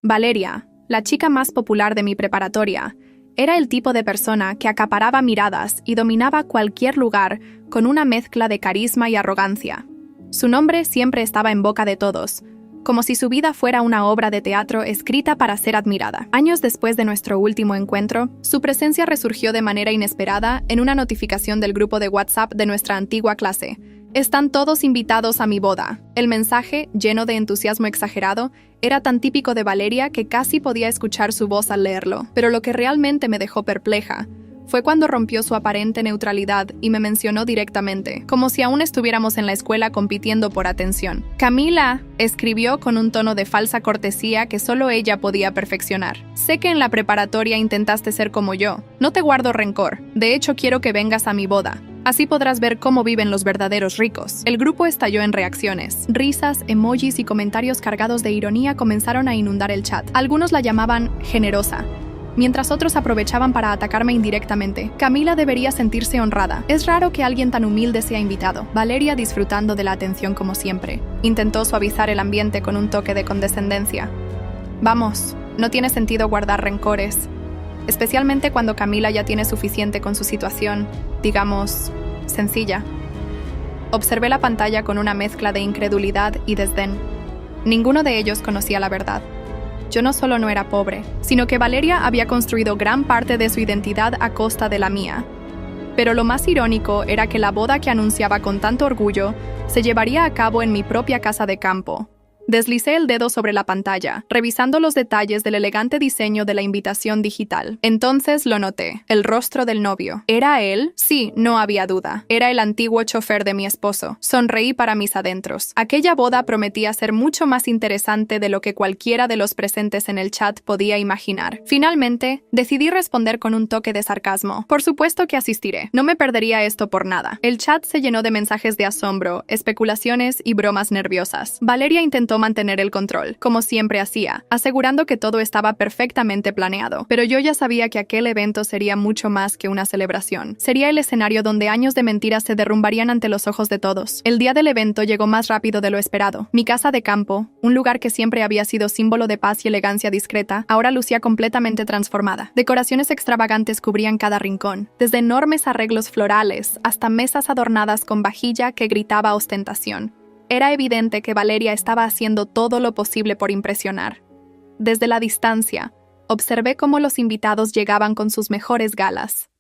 Valeria, la chica más popular de mi preparatoria, era el tipo de persona que acaparaba miradas y dominaba cualquier lugar con una mezcla de carisma y arrogancia. Su nombre siempre estaba en boca de todos, como si su vida fuera una obra de teatro escrita para ser admirada. Años después de nuestro último encuentro, su presencia resurgió de manera inesperada en una notificación del grupo de WhatsApp de nuestra antigua clase. «Están todos invitados a mi boda». El mensaje, lleno de entusiasmo exagerado, era tan típico de Valeria que casi podía escuchar su voz al leerlo. Pero lo que realmente me dejó perpleja fue cuando rompió su aparente neutralidad y me mencionó directamente, como si aún estuviéramos en la escuela compitiendo por atención. «Camila», escribió con un tono de falsa cortesía que solo ella podía perfeccionar. «Sé que en la preparatoria intentaste ser como yo. No te guardo rencor. De hecho, quiero que vengas a mi boda. Así podrás ver cómo viven los verdaderos ricos». El grupo estalló en reacciones. Risas, emojis y comentarios cargados de ironía comenzaron a inundar el chat. Algunos la llamaban generosa, mientras otros aprovechaban para atacarme indirectamente. Camila debería sentirse honrada. Es raro que alguien tan humilde sea invitado. Valeria, disfrutando de la atención como siempre, intentó suavizar el ambiente con un toque de condescendencia. «Vamos, no tiene sentido guardar rencores, especialmente cuando Camila ya tiene suficiente con su situación, digamos, sencilla». Observé la pantalla con una mezcla de incredulidad y desdén. Ninguno de ellos conocía la verdad. Yo no solo no era pobre, sino que Valeria había construido gran parte de su identidad a costa de la mía. Pero lo más irónico era que la boda que anunciaba con tanto orgullo se llevaría a cabo en mi propia casa de campo. Deslicé el dedo sobre la pantalla, revisando los detalles del elegante diseño de la invitación digital. Entonces lo noté, el rostro del novio. ¿Era él? Sí, no había duda. Era el antiguo chofer de mi esposo. Sonreí para mis adentros. Aquella boda prometía ser mucho más interesante de lo que cualquiera de los presentes en el chat podía imaginar. Finalmente, decidí responder con un toque de sarcasmo. «Por supuesto que asistiré. No me perdería esto por nada». El chat se llenó de mensajes de asombro, especulaciones y bromas nerviosas. Valeria intentó mantener el control, como siempre hacía, asegurando que todo estaba perfectamente planeado. Pero yo ya sabía que aquel evento sería mucho más que una celebración. Sería el escenario donde años de mentiras se derrumbarían ante los ojos de todos. El día del evento llegó más rápido de lo esperado. Mi casa de campo, un lugar que siempre había sido símbolo de paz y elegancia discreta, ahora lucía completamente transformada. Decoraciones extravagantes cubrían cada rincón, desde enormes arreglos florales hasta mesas adornadas con vajilla que gritaba ostentación. Era evidente que Valeria estaba haciendo todo lo posible por impresionar. Desde la distancia, observé cómo los invitados llegaban con sus mejores galas.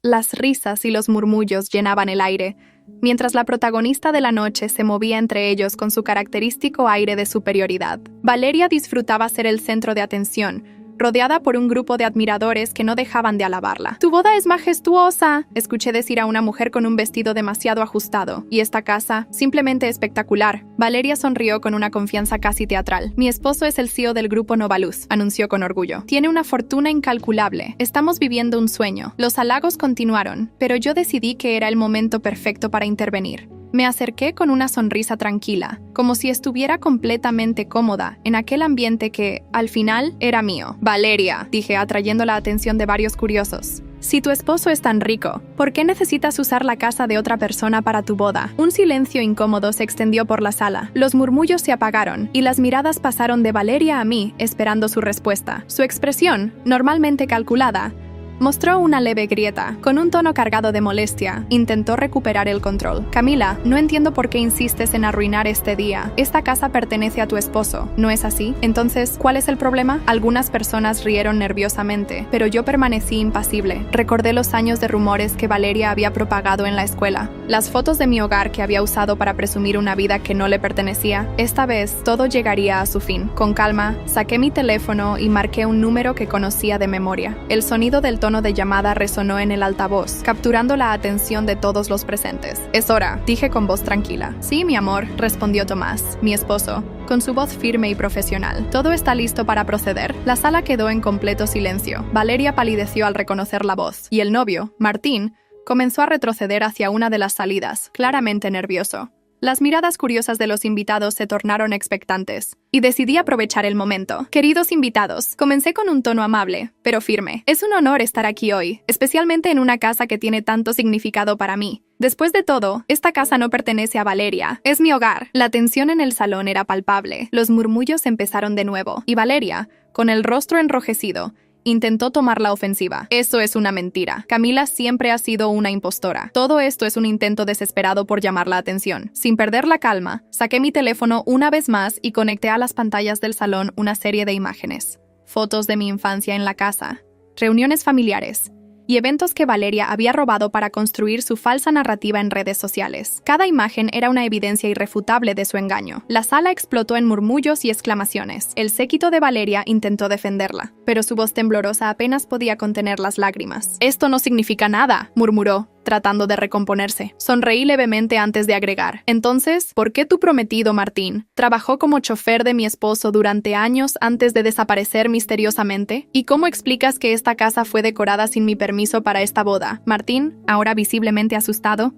Las risas y los murmullos llenaban el aire, mientras la protagonista de la noche se movía entre ellos con su característico aire de superioridad. Valeria disfrutaba ser el centro de atención, rodeada por un grupo de admiradores que no dejaban de alabarla. «Tu boda es majestuosa», escuché decir a una mujer con un vestido demasiado ajustado. «Y esta casa, simplemente espectacular». Valeria sonrió con una confianza casi teatral. «Mi esposo es el CEO del grupo Novaluz», anunció con orgullo. «Tiene una fortuna incalculable. Estamos viviendo un sueño». Los halagos continuaron, pero yo decidí que era el momento perfecto para intervenir. Me acerqué con una sonrisa tranquila, como si estuviera completamente cómoda en aquel ambiente que, al final, era mío. «Valeria», dije, atrayendo la atención de varios curiosos, «si tu esposo es tan rico, ¿por qué necesitas usar la casa de otra persona para tu boda?». Un silencio incómodo se extendió por la sala. Los murmullos se apagaron y las miradas pasaron de Valeria a mí, esperando su respuesta. Su expresión, normalmente calculada, mostró una leve grieta. Con un tono cargado de molestia, intentó recuperar el control. «Camila, no entiendo por qué insistes en arruinar este día. Esta casa pertenece a tu esposo, ¿no es así? Entonces, ¿cuál es el problema?». Algunas personas rieron nerviosamente, pero yo permanecí impasible. Recordé los años de rumores que Valeria había propagado en la escuela, las fotos de mi hogar que había usado para presumir una vida que no le pertenecía. Esta vez, todo llegaría a su fin. Con calma, saqué mi teléfono y marqué un número que conocía de memoria. El sonido del tono de llamada resonó en el altavoz, capturando la atención de todos los presentes. «Es hora», dije con voz tranquila. «Sí, mi amor», respondió Tomás, mi esposo, con su voz firme y profesional. «Todo está listo para proceder». La sala quedó en completo silencio. Valeria palideció al reconocer la voz, y el novio, Martín, comenzó a retroceder hacia una de las salidas, claramente nervioso. Las miradas curiosas de los invitados se tornaron expectantes, y decidí aprovechar el momento. Queridos invitados, comencé con un tono amable, pero firme. Es un honor estar aquí hoy, especialmente en una casa que tiene tanto significado para mí. Después de todo, esta casa no pertenece a Valeria, es mi hogar. La tensión en el salón era palpable. Los murmullos empezaron de nuevo, y Valeria, con el rostro enrojecido, intentó tomar la ofensiva. Eso es una mentira. Camila siempre ha sido una impostora. Todo esto es un intento desesperado por llamar la atención. Sin perder la calma, saqué mi teléfono una vez más y conecté a las pantallas del salón una serie de imágenes. Fotos de mi infancia en la casa, reuniones familiares y eventos que Valeria había robado para construir su falsa narrativa en redes sociales. Cada imagen era una evidencia irrefutable de su engaño. La sala explotó en murmullos y exclamaciones. El séquito de Valeria intentó defenderla, pero su voz temblorosa apenas podía contener las lágrimas. «Esto no significa nada», murmuró, tratando de recomponerse. Sonreí levemente antes de agregar. «Entonces, ¿por qué tu prometido, Martín, trabajó como chofer de mi esposo durante años antes de desaparecer misteriosamente? ¿Y cómo explicas que esta casa fue decorada sin mi permiso para esta boda?» Martín, ahora visiblemente asustado,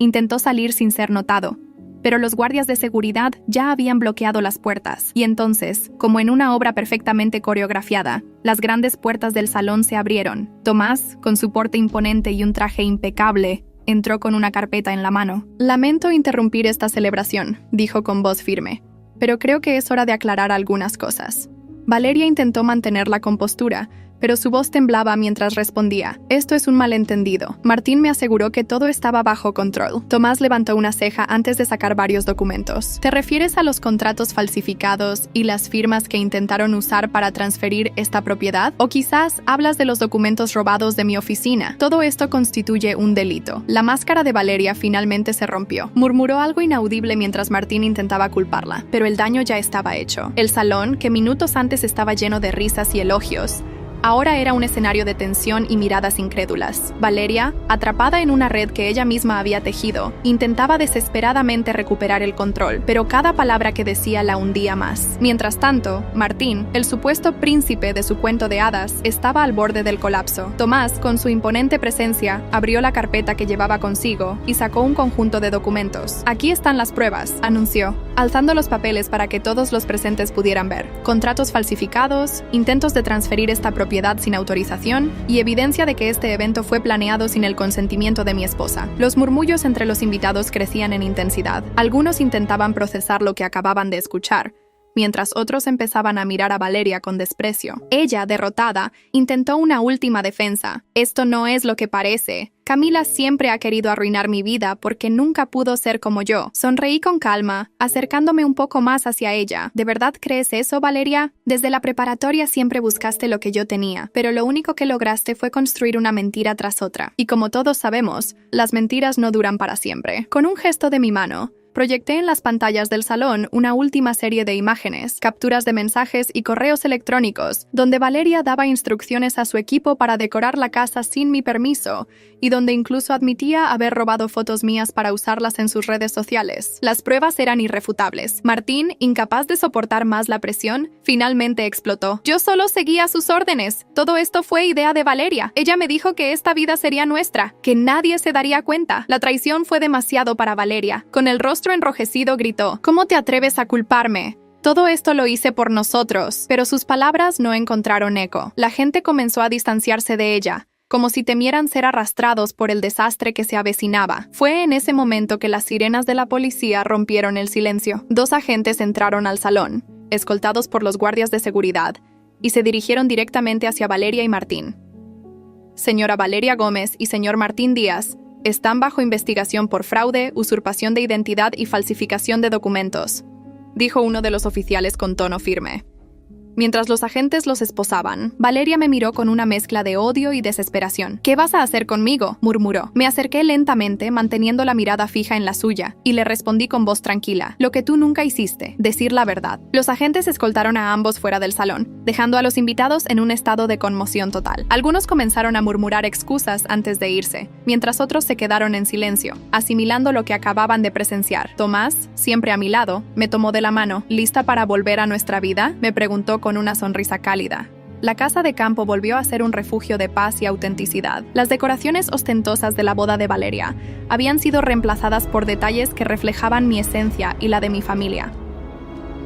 intentó salir sin ser notado, pero los guardias de seguridad ya habían bloqueado las puertas. Y entonces, como en una obra perfectamente coreografiada, las grandes puertas del salón se abrieron. Tomás, con su porte imponente y un traje impecable, entró con una carpeta en la mano. «Lamento interrumpir esta celebración», dijo con voz firme, «pero creo que es hora de aclarar algunas cosas». Valeria intentó mantener la compostura, pero su voz temblaba mientras respondía. «Esto es un malentendido. Martín me aseguró que todo estaba bajo control». Tomás levantó una ceja antes de sacar varios documentos. «¿Te refieres a los contratos falsificados y las firmas que intentaron usar para transferir esta propiedad? ¿O quizás hablas de los documentos robados de mi oficina? Todo esto constituye un delito». La máscara de Valeria finalmente se rompió. Murmuró algo inaudible mientras Martín intentaba culparla, pero el daño ya estaba hecho. El salón, que minutos antes estaba lleno de risas y elogios, ahora era un escenario de tensión y miradas incrédulas. Valeria, atrapada en una red que ella misma había tejido, intentaba desesperadamente recuperar el control, pero cada palabra que decía la hundía más. Mientras tanto, Martín, el supuesto príncipe de su cuento de hadas, estaba al borde del colapso. Tomás, con su imponente presencia, abrió la carpeta que llevaba consigo y sacó un conjunto de documentos. «Aquí están las pruebas», anunció, alzando los papeles para que todos los presentes pudieran ver. Contratos falsificados, intentos de transferir esta propiedad sin autorización y evidencia de que este evento fue planeado sin el consentimiento de mi esposa. Los murmullos entre los invitados crecían en intensidad. Algunos intentaban procesar lo que acababan de escuchar, mientras otros empezaban a mirar a Valeria con desprecio. Ella, derrotada, intentó una última defensa. «Esto no es lo que parece. Camila siempre ha querido arruinar mi vida porque nunca pudo ser como yo». Sonreí con calma, acercándome un poco más hacia ella. «¿De verdad crees eso, Valeria? Desde la preparatoria siempre buscaste lo que yo tenía, pero lo único que lograste fue construir una mentira tras otra. Y como todos sabemos, las mentiras no duran para siempre». Con un gesto de mi mano, proyecté en las pantallas del salón una última serie de imágenes, capturas de mensajes y correos electrónicos, donde Valeria daba instrucciones a su equipo para decorar la casa sin mi permiso, y donde incluso admitía haber robado fotos mías para usarlas en sus redes sociales. Las pruebas eran irrefutables. Martín, incapaz de soportar más la presión, finalmente explotó. «Yo solo seguía sus órdenes. Todo esto fue idea de Valeria. Ella me dijo que esta vida sería nuestra, que nadie se daría cuenta. La traición fue demasiado para Valeria». Con el rostro enrojecido gritó: «¿Cómo te atreves a culparme? Todo esto lo hice por nosotros». Pero sus palabras no encontraron eco. La gente comenzó a distanciarse de ella, como si temieran ser arrastrados por el desastre que se avecinaba. Fue en ese momento que las sirenas de la policía rompieron el silencio. 2 agentes entraron al salón, escoltados por los guardias de seguridad, y se dirigieron directamente hacia Valeria y Martín. «Señora Valeria Gómez y señor Martín Díaz están bajo investigación por fraude, usurpación de identidad y falsificación de documentos», dijo uno de los oficiales con tono firme. Mientras los agentes los esposaban, Valeria me miró con una mezcla de odio y desesperación. «¿Qué vas a hacer conmigo?», murmuró. Me acerqué lentamente, manteniendo la mirada fija en la suya, y le respondí con voz tranquila: «Lo que tú nunca hiciste, decir la verdad». Los agentes escoltaron a ambos fuera del salón, dejando a los invitados en un estado de conmoción total. Algunos comenzaron a murmurar excusas antes de irse, mientras otros se quedaron en silencio, asimilando lo que acababan de presenciar. Tomás, siempre a mi lado, me tomó de la mano. «¿Lista para volver a nuestra vida?», me preguntó con una sonrisa cálida. La casa de campo volvió a ser un refugio de paz y autenticidad. Las decoraciones ostentosas de la boda de Valeria habían sido reemplazadas por detalles que reflejaban mi esencia y la de mi familia.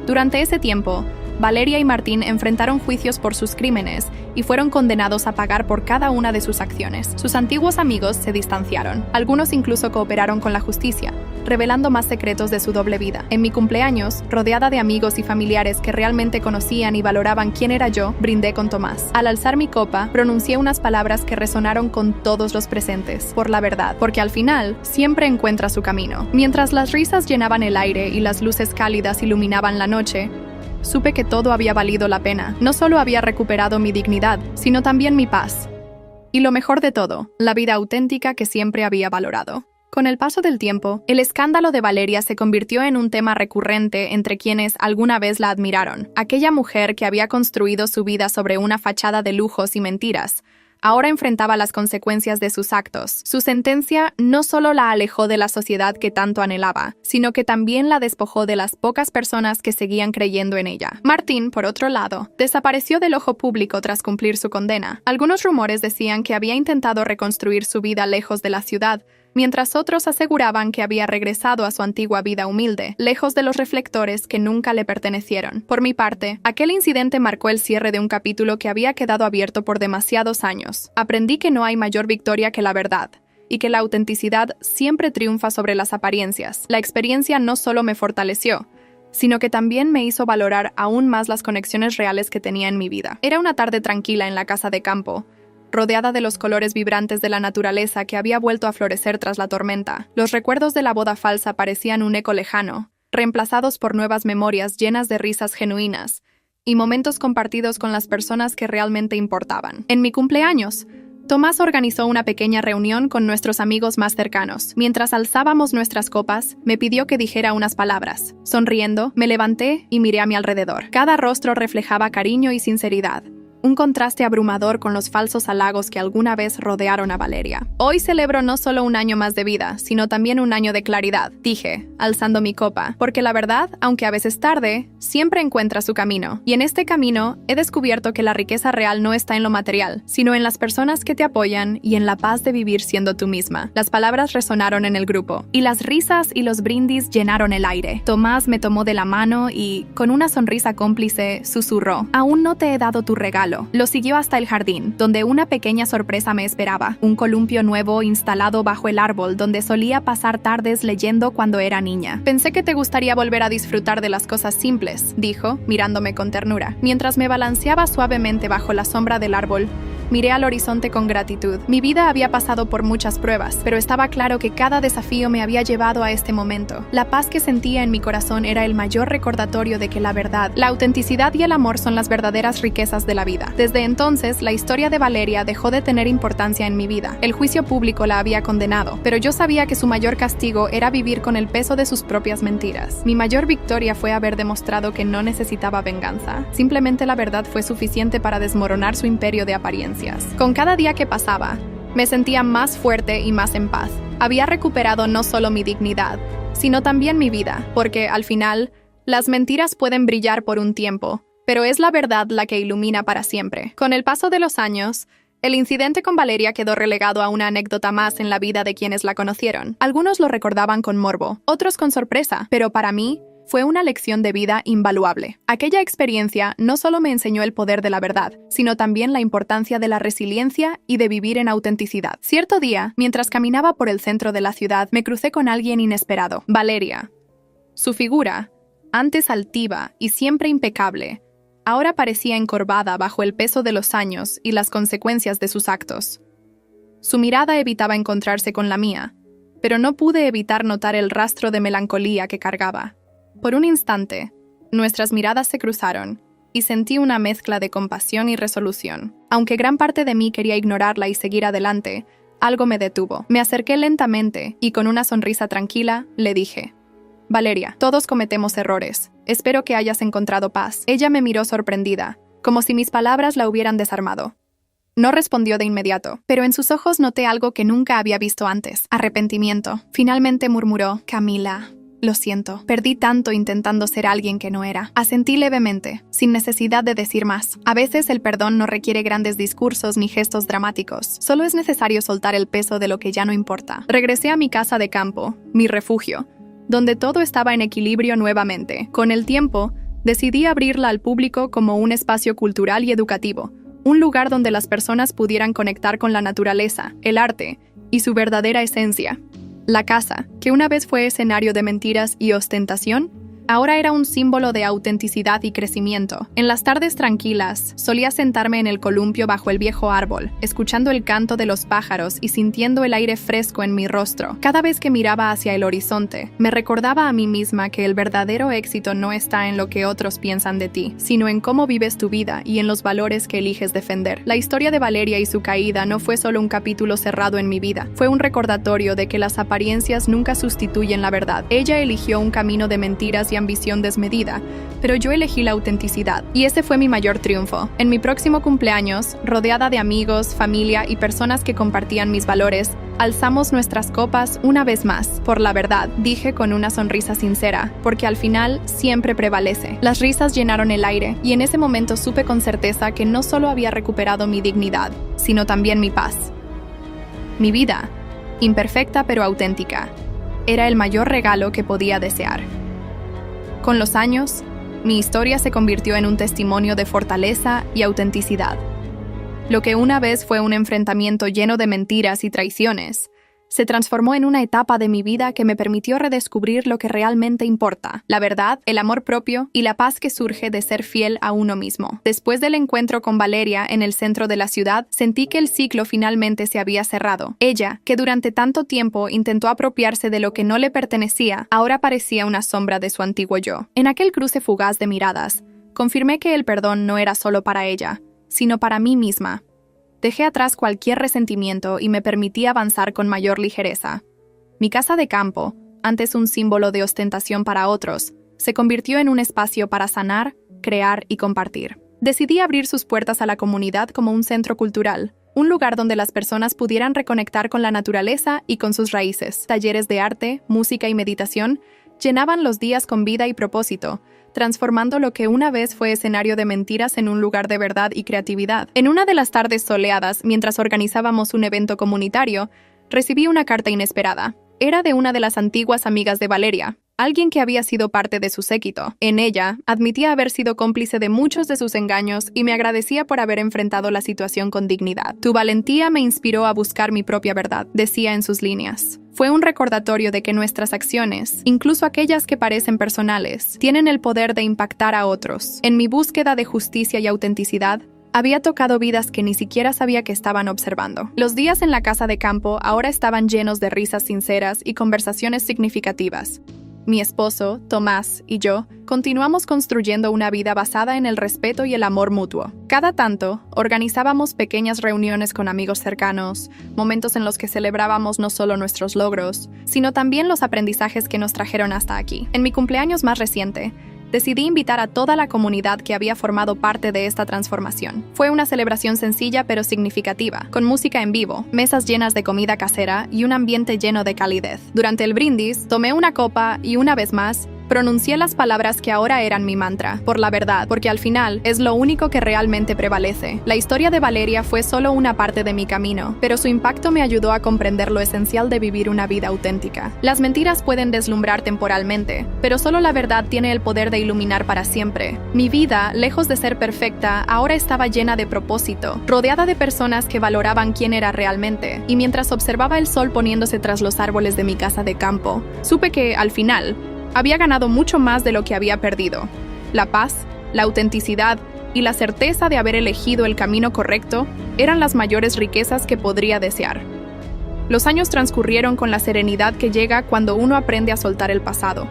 Durante ese tiempo, Valeria y Martín enfrentaron juicios por sus crímenes y fueron condenados a pagar por cada una de sus acciones. Sus antiguos amigos se distanciaron. Algunos incluso cooperaron con la justicia, revelando más secretos de su doble vida. En mi cumpleaños, rodeada de amigos y familiares que realmente conocían y valoraban quién era yo, brindé con Tomás. Al alzar mi copa, pronuncié unas palabras que resonaron con todos los presentes. Por la verdad, porque al final, siempre encuentra su camino. Mientras las risas llenaban el aire y las luces cálidas iluminaban la noche, supe que todo había valido la pena. No solo había recuperado mi dignidad, sino también mi paz. Y lo mejor de todo, la vida auténtica que siempre había valorado. Con el paso del tiempo, el escándalo de Valeria se convirtió en un tema recurrente entre quienes alguna vez la admiraron. Aquella mujer que había construido su vida sobre una fachada de lujos y mentiras, ahora enfrentaba las consecuencias de sus actos. Su sentencia no solo la alejó de la sociedad que tanto anhelaba, sino que también la despojó de las pocas personas que seguían creyendo en ella. Martín, por otro lado, desapareció del ojo público tras cumplir su condena. Algunos rumores decían que había intentado reconstruir su vida lejos de la ciudad, mientras otros aseguraban que había regresado a su antigua vida humilde, lejos de los reflectores que nunca le pertenecieron. Por mi parte, aquel incidente marcó el cierre de un capítulo que había quedado abierto por demasiados años. Aprendí que no hay mayor victoria que la verdad, y que la autenticidad siempre triunfa sobre las apariencias. La experiencia no solo me fortaleció, sino que también me hizo valorar aún más las conexiones reales que tenía en mi vida. Era una tarde tranquila en la casa de campo, rodeada de los colores vibrantes de la naturaleza que había vuelto a florecer tras la tormenta. Los recuerdos de la boda falsa parecían un eco lejano, reemplazados por nuevas memorias llenas de risas genuinas y momentos compartidos con las personas que realmente importaban. En mi cumpleaños, Tomás organizó una pequeña reunión con nuestros amigos más cercanos. Mientras alzábamos nuestras copas, me pidió que dijera unas palabras. Sonriendo, me levanté y miré a mi alrededor. Cada rostro reflejaba cariño y sinceridad, un contraste abrumador con los falsos halagos que alguna vez rodearon a Valeria. Hoy celebro no solo un año más de vida, sino también un año de claridad, dije, alzando mi copa, porque la verdad, aunque a veces tarde, siempre encuentra su camino. Y en este camino, he descubierto que la riqueza real no está en lo material, sino en las personas que te apoyan y en la paz de vivir siendo tú misma. Las palabras resonaron en el grupo, y las risas y los brindis llenaron el aire. Tomás me tomó de la mano y, con una sonrisa cómplice, susurró: «Aún no te he dado tu regalo». Lo siguió hasta el jardín, donde una pequeña sorpresa me esperaba. Un columpio nuevo instalado bajo el árbol donde solía pasar tardes leyendo cuando era niña. «Pensé que te gustaría volver a disfrutar de las cosas simples», dijo, mirándome con ternura. Mientras me balanceaba suavemente bajo la sombra del árbol, miré al horizonte con gratitud. Mi vida había pasado por muchas pruebas, pero estaba claro que cada desafío me había llevado a este momento. La paz que sentía en mi corazón era el mayor recordatorio de que la verdad, la autenticidad y el amor son las verdaderas riquezas de la vida. Desde entonces, la historia de Valeria dejó de tener importancia en mi vida. El juicio público la había condenado, pero yo sabía que su mayor castigo era vivir con el peso de sus propias mentiras. Mi mayor victoria fue haber demostrado que no necesitaba venganza. Simplemente la verdad fue suficiente para desmoronar su imperio de apariencias. Con cada día que pasaba, me sentía más fuerte y más en paz. Había recuperado no solo mi dignidad, sino también mi vida, porque, al final, las mentiras pueden brillar por un tiempo, pero es la verdad la que ilumina para siempre. Con el paso de los años, el incidente con Valeria quedó relegado a una anécdota más en la vida de quienes la conocieron. Algunos lo recordaban con morbo, otros con sorpresa, pero para mí, fue una lección de vida invaluable. Aquella experiencia no solo me enseñó el poder de la verdad, sino también la importancia de la resiliencia y de vivir en autenticidad. Cierto día, mientras caminaba por el centro de la ciudad, me crucé con alguien inesperado: Valeria. Su figura, antes altiva y siempre impecable, ahora parecía encorvada bajo el peso de los años y las consecuencias de sus actos. Su mirada evitaba encontrarse con la mía, pero no pude evitar notar el rastro de melancolía que cargaba. Por un instante, nuestras miradas se cruzaron y sentí una mezcla de compasión y resolución. Aunque gran parte de mí quería ignorarla y seguir adelante, algo me detuvo. Me acerqué lentamente y con una sonrisa tranquila le dije: «Valeria, todos cometemos errores. Espero que hayas encontrado paz». Ella me miró sorprendida, como si mis palabras la hubieran desarmado. No respondió de inmediato, pero en sus ojos noté algo que nunca había visto antes: arrepentimiento. Finalmente murmuró: «Camila, Lo siento, perdí tanto intentando ser alguien que no era. Asentí levemente, sin necesidad de decir más. A veces el perdón no requiere grandes discursos ni gestos dramáticos. Solo es necesario soltar el peso de lo que ya no importa. Regresé a mi casa de campo, mi refugio, donde todo estaba en equilibrio nuevamente. Con el tiempo, decidí abrirla al público como un espacio cultural y educativo, un lugar donde las personas pudieran conectar con la naturaleza, el arte y su verdadera esencia. La casa, que una vez fue escenario de mentiras y ostentación, ahora era un símbolo de autenticidad y crecimiento. En las tardes tranquilas, solía sentarme en el columpio bajo el viejo árbol, escuchando el canto de los pájaros y sintiendo el aire fresco en mi rostro. Cada vez que miraba hacia el horizonte, me recordaba a mí misma que el verdadero éxito no está en lo que otros piensan de ti, sino en cómo vives tu vida y en los valores que eliges defender. La historia de Valeria y su caída no fue solo un capítulo cerrado en mi vida, fue un recordatorio de que las apariencias nunca sustituyen la verdad. Ella eligió un camino de mentiras y ambición desmedida, pero yo elegí la autenticidad, y ese fue mi mayor triunfo. En mi próximo cumpleaños, rodeada de amigos, familia y personas que compartían mis valores, alzamos nuestras copas una vez más. Por la verdad, dije con una sonrisa sincera, porque al final siempre prevalece. Las risas llenaron el aire, y en ese momento supe con certeza que no solo había recuperado mi dignidad, sino también mi paz. Mi vida, imperfecta pero auténtica, era el mayor regalo que podía desear. Con los años, mi historia se convirtió en un testimonio de fortaleza y autenticidad. Lo que una vez fue un enfrentamiento lleno de mentiras y traiciones, se transformó en una etapa de mi vida que me permitió redescubrir lo que realmente importa: la verdad, el amor propio y la paz que surge de ser fiel a uno mismo. Después del encuentro con Valeria en el centro de la ciudad, sentí que el ciclo finalmente se había cerrado. Ella, que durante tanto tiempo intentó apropiarse de lo que no le pertenecía, ahora parecía una sombra de su antiguo yo. En aquel cruce fugaz de miradas, confirmé que el perdón no era solo para ella, sino para mí misma. Dejé atrás cualquier resentimiento y me permití avanzar con mayor ligereza. Mi casa de campo, antes un símbolo de ostentación para otros, se convirtió en un espacio para sanar, crear y compartir. Decidí abrir sus puertas a la comunidad como un centro cultural, un lugar donde las personas pudieran reconectar con la naturaleza y con sus raíces. Talleres de arte, música y meditación llenaban los días con vida y propósito, transformando lo que una vez fue escenario de mentiras en un lugar de verdad y creatividad. En una de las tardes soleadas, mientras organizábamos un evento comunitario, recibí una carta inesperada. Era de una de las antiguas amigas de Valeria, alguien que había sido parte de su séquito. En ella, admitía haber sido cómplice de muchos de sus engaños y me agradecía por haber enfrentado la situación con dignidad. Tu valentía me inspiró a buscar mi propia verdad, decía en sus líneas. Fue un recordatorio de que nuestras acciones, incluso aquellas que parecen personales, tienen el poder de impactar a otros. En mi búsqueda de justicia y autenticidad, había tocado vidas que ni siquiera sabía que estaban observando. Los días en la casa de campo ahora estaban llenos de risas sinceras y conversaciones significativas. Mi esposo, Tomás, y yo continuamos construyendo una vida basada en el respeto y el amor mutuo. Cada tanto, organizábamos pequeñas reuniones con amigos cercanos, momentos en los que celebrábamos no solo nuestros logros, sino también los aprendizajes que nos trajeron hasta aquí. En mi cumpleaños más reciente, decidí invitar a toda la comunidad que había formado parte de esta transformación. Fue una celebración sencilla pero significativa, con música en vivo, mesas llenas de comida casera y un ambiente lleno de calidez. Durante el brindis, tomé una copa y una vez más, pronuncié las palabras que ahora eran mi mantra: por la verdad, porque al final es lo único que realmente prevalece. La historia de Valeria fue solo una parte de mi camino, pero su impacto me ayudó a comprender lo esencial de vivir una vida auténtica. Las mentiras pueden deslumbrar temporalmente, pero solo la verdad tiene el poder de iluminar para siempre. Mi vida, lejos de ser perfecta, ahora estaba llena de propósito, rodeada de personas que valoraban quién era realmente, y mientras observaba el sol poniéndose tras los árboles de mi casa de campo, supe que, al final, había ganado mucho más de lo que había perdido. La paz, la autenticidad y la certeza de haber elegido el camino correcto eran las mayores riquezas que podría desear. Los años transcurrieron con la serenidad que llega cuando uno aprende a soltar el pasado.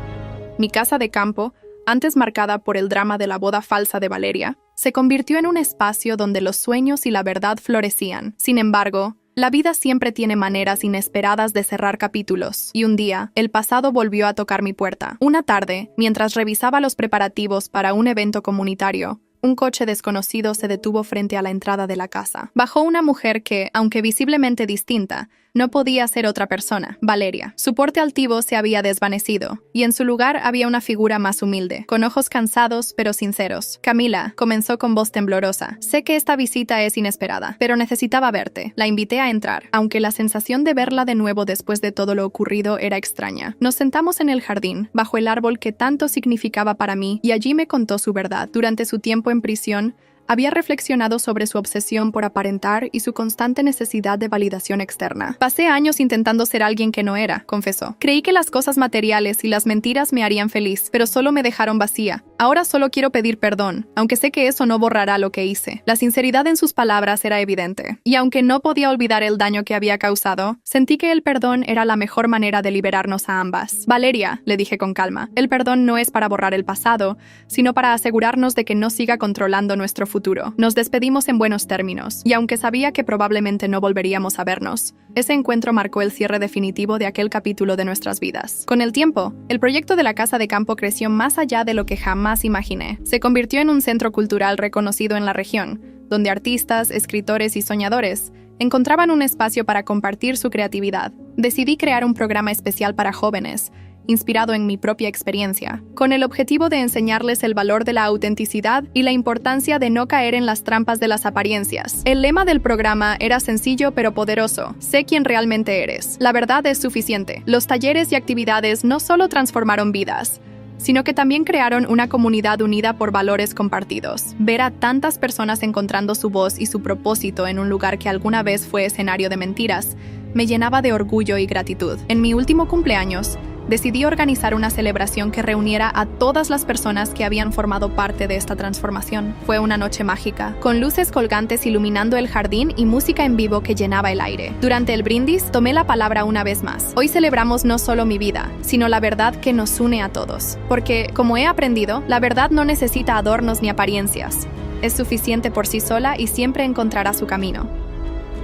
Mi casa de campo, antes marcada por el drama de la boda falsa de Valeria, se convirtió en un espacio donde los sueños y la verdad florecían. Sin embargo, la vida siempre tiene maneras inesperadas de cerrar capítulos, y un día, el pasado volvió a tocar mi puerta. Una tarde, mientras revisaba los preparativos para un evento comunitario, un coche desconocido se detuvo frente a la entrada de la casa. Bajó una mujer que, aunque visiblemente distinta, No podía ser otra persona, Valeria. Su porte altivo se había desvanecido, y en su lugar había una figura más humilde, con ojos cansados pero sinceros. Camila, comenzó con voz temblorosa. Sé que esta visita es inesperada, pero necesitaba verte. La invité a entrar, aunque la sensación de verla de nuevo después de todo lo ocurrido era extraña. Nos sentamos en el jardín, bajo el árbol que tanto significaba para mí, y allí me contó su verdad. Durante su tiempo en prisión, había reflexionado sobre su obsesión por aparentar y su constante necesidad de validación externa. Pasé años intentando ser alguien que no era, confesó. Creí que las cosas materiales y las mentiras me harían feliz, pero solo me dejaron vacía. Ahora solo quiero pedir perdón, aunque sé que eso no borrará lo que hice. La sinceridad en sus palabras era evidente, y aunque no podía olvidar el daño que había causado, sentí que el perdón era la mejor manera de liberarnos a ambas. Valeria, le dije con calma, el perdón no es para borrar el pasado, sino para asegurarnos de que no siga controlando nuestro futuro. Nos despedimos en buenos términos, y aunque sabía que probablemente no volveríamos a vernos, ese encuentro marcó el cierre definitivo de aquel capítulo de nuestras vidas. Con el tiempo, el proyecto de la Casa de Campo creció más allá de lo que jamás imaginé. Se convirtió en un centro cultural reconocido en la región, donde artistas, escritores y soñadores encontraban un espacio para compartir su creatividad. Decidí crear un programa especial para jóvenes, inspirado en mi propia experiencia, con el objetivo de enseñarles el valor de la autenticidad y la importancia de no caer en las trampas de las apariencias. El lema del programa era sencillo pero poderoso: sé quién realmente eres. La verdad es suficiente. Los talleres y actividades no solo transformaron vidas, sino que también crearon una comunidad unida por valores compartidos. Ver a tantas personas encontrando su voz y su propósito en un lugar que alguna vez fue escenario de mentiras me llenaba de orgullo y gratitud. En mi último cumpleaños, decidí organizar una celebración que reuniera a todas las personas que habían formado parte de esta transformación. Fue una noche mágica, con luces colgantes iluminando el jardín y música en vivo que llenaba el aire. Durante el brindis, tomé la palabra una vez más. Hoy celebramos no solo mi vida, sino la verdad que nos une a todos. Porque, como he aprendido, la verdad no necesita adornos ni apariencias. Es suficiente por sí sola y siempre encontrará su camino.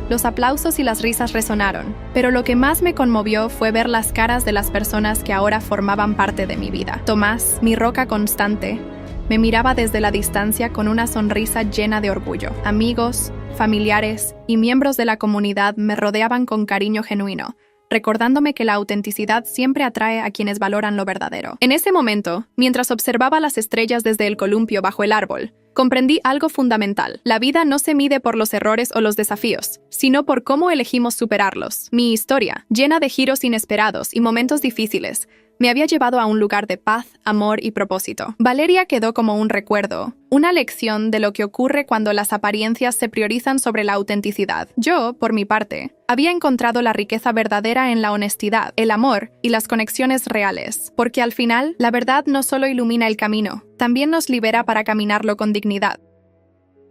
Los aplausos y las risas resonaron, pero lo que más me conmovió fue ver las caras de las personas que ahora formaban parte de mi vida. Tomás, mi roca constante, me miraba desde la distancia con una sonrisa llena de orgullo. Amigos, familiares y miembros de la comunidad me rodeaban con cariño genuino, recordándome que la autenticidad siempre atrae a quienes valoran lo verdadero. En ese momento, mientras observaba las estrellas desde el columpio bajo el árbol, comprendí algo fundamental. La vida no se mide por los errores o los desafíos, sino por cómo elegimos superarlos. Mi historia, llena de giros inesperados y momentos difíciles, me había llevado a un lugar de paz, amor y propósito. Valeria quedó como un recuerdo, una lección de lo que ocurre cuando las apariencias se priorizan sobre la autenticidad. Yo, por mi parte, había encontrado la riqueza verdadera en la honestidad, el amor y las conexiones reales, porque al final, la verdad no solo ilumina el camino, también nos libera para caminarlo con dignidad.